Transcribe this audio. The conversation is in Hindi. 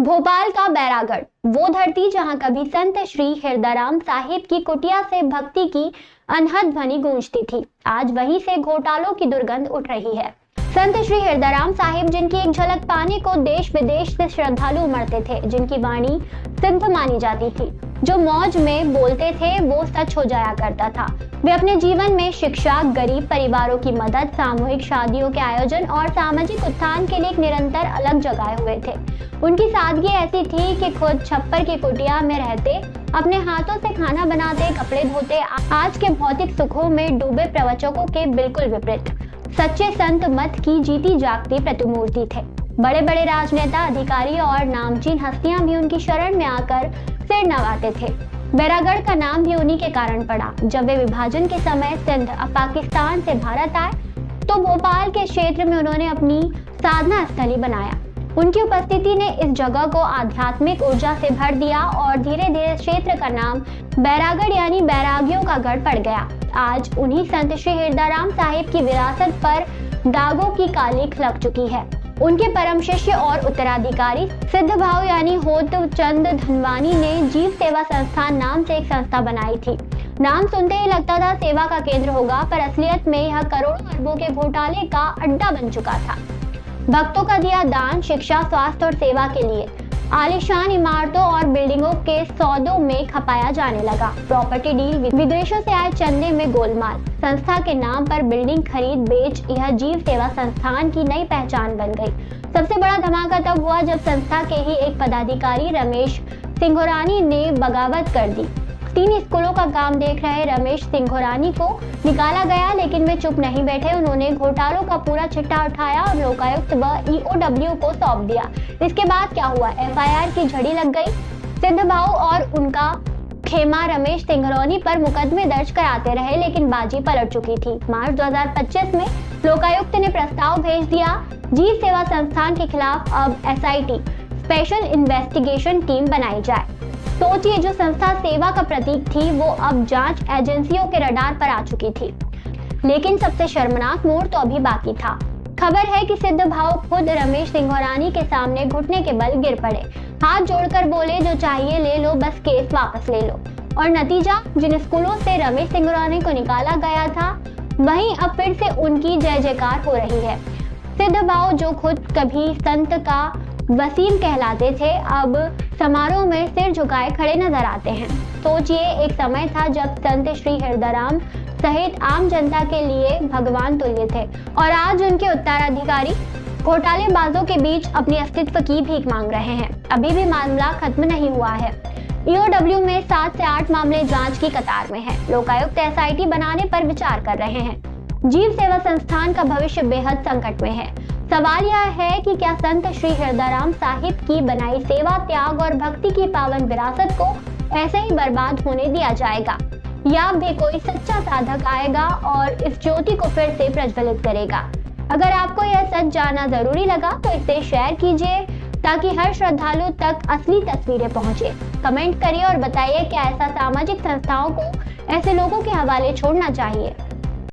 भोपाल का बैरागढ़, वो धरती जहां कभी संत श्री हरदाराम साहिब की कुटिया से भक्ति की अनहद ध्वनि गूंजती थी, आज वहीं से घोटालों की दुर्गंध उठ रही है। संत श्री हरदाराम साहिब, जिनकी एक झलक पाने को देश विदेश से श्रद्धालु उमड़ते थे, जिनकी वाणी सिद्ध मानी जाती थी, जो मौज में बोलते थे वो सच हो जाया करता था। वे अपने जीवन में शिक्षा, गरीब परिवारों की मदद, सामूहिक शादियों के आयोजन और सामाजिक उत्थान के लिए एक निरंतर अलग जगाए हुए थे। उनकी सादगी ऐसी थी कि खुद छप्पर की कुटिया में रहते, अपने हाथों से खाना बनाते, कपड़े धोते, आज के भौतिक सुखों में डूबे प्रवचकों के बिल्कुल विपरीत सच्चे संत मत की जीती जागती प्रतिमूर्ति थे। बड़े बड़े राजनेता, अधिकारी और नामचीन हस्तियां भी उनकी शरण में आकर सिर नवाते थे। बैरागढ़ का नाम भी उन्हीं के कारण पड़ा। जब वे विभाजन के समय सिंध अब पाकिस्तान से भारत आए, तो भोपाल के क्षेत्र में उन्होंने अपनी साधना स्थली बनाया। उनकी उपस्थिति ने इस जगह को आध्यात्मिक ऊर्जा से भर दिया और धीरे धीरे क्षेत्र का नाम बैरागढ़ यानी बैरागियों का गढ़ पड़ गया। आज उन्हीं संत श्री हरदाराम साहिब की विरासत पर दागों की कालिख लग चुकी है। उनके परम शिष्य और उत्तराधिकारी सिद्ध भाव यानी होत चंद धनवानी ने जीव सेवा संस्थान नाम से एक संस्था बनाई थी। नाम सुनते ही लगता था सेवा का केंद्र होगा, पर असलियत में यह करोड़ों अरबों के घोटाले का अड्डा बन चुका था। भक्तों का दिया दान शिक्षा, स्वास्थ्य और सेवा के लिए आलीशान इमारतों और बिल्डिंगों के सौदों में खपाया जाने लगा। प्रॉपर्टी डील, विदेशों से आए चंदे में गोलमाल, संस्था के नाम पर बिल्डिंग खरीद बेच, यह जीव सेवा संस्थान की नई पहचान बन गई। सबसे बड़ा धमाका तब हुआ जब संस्था के ही एक पदाधिकारी रमेश सिंघोरानी ने बगावत कर दी। 3 स्कूलों का काम देख रहे रमेश सिंघोरानी को निकाला गया, लेकिन वे चुप नहीं बैठे। उन्होंने घोटालों का पूरा चिट्ठा उठाया और लोकायुक्त व EOW को सौंप दिया। इसके बाद क्या हुआ? FIR की झड़ी लग गई। सिद्ध भाव और उनका खेमा रमेश सिंघोरानी पर मुकदमे दर्ज कराते रहे, लेकिन बाजी पलट चुकी थी। मार्च 2025 में लोकायुक्त ने प्रस्ताव भेज दिया, जीव सेवा संस्थान के खिलाफ अब SIT स्पेशल इन्वेस्टिगेशन टीम बनाई जाए। सोचिए, जो संस्था सेवा का प्रतीक थी वो अब जांच एजेंसियों के रडार पर आ चुकी थी। लेकिन सबसे शर्मनाक मोड़ तो अभी बाकी था। खबर है कि सिद्ध भाव खुद रमेश सिंघोरानी के सामने घुटने के बल गिर पड़े, हाथ जोड़कर बोले, जो चाहिए ले लो, बस केस वापस ले लो। और नतीजा, जिन स्कूलों से रमेश सिंघोरानी को निकाला गया था, वहीं अब फिर से उनकी जय जयकार हो रही है। सिद्ध भाव, जो खुद कभी संत का वसीम कहलाते थे, अब समारोह में सिर झुकाए खड़े नजर आते हैं। सोचिए, एक समय था जब संत श्री हरदाराम सहित आम जनता के लिए भगवान तुल्य थे, और आज उनके उत्तराधिकारी घोटालेबाजों के बीच अपने अस्तित्व की भीख मांग रहे हैं। अभी भी मामला खत्म नहीं हुआ है। EOW में 7 से 8 मामले जांच की कतार में हैं। लोकायुक्त SIT बनाने पर विचार कर रहे हैं। जीव सेवा संस्थान का भविष्य बेहद संकट में है। सवाल यह है कि क्या संत श्री हरदाराम साहिब की बनाई सेवा, त्याग और भक्ति की पावन विरासत को ऐसे ही बर्बाद होने दिया जाएगा, या भी कोई सच्चा साधक आएगा और इस ज्योति को फिर से प्रज्वलित करेगा। अगर आपको यह सच जानना जरूरी लगा तो इसे शेयर कीजिए, ताकि हर श्रद्धालु तक असली तस्वीरें पहुंचे। कमेंट करिए और बताइए क्या ऐसा सामाजिक संस्थाओं को ऐसे लोगों के हवाले छोड़ना चाहिए।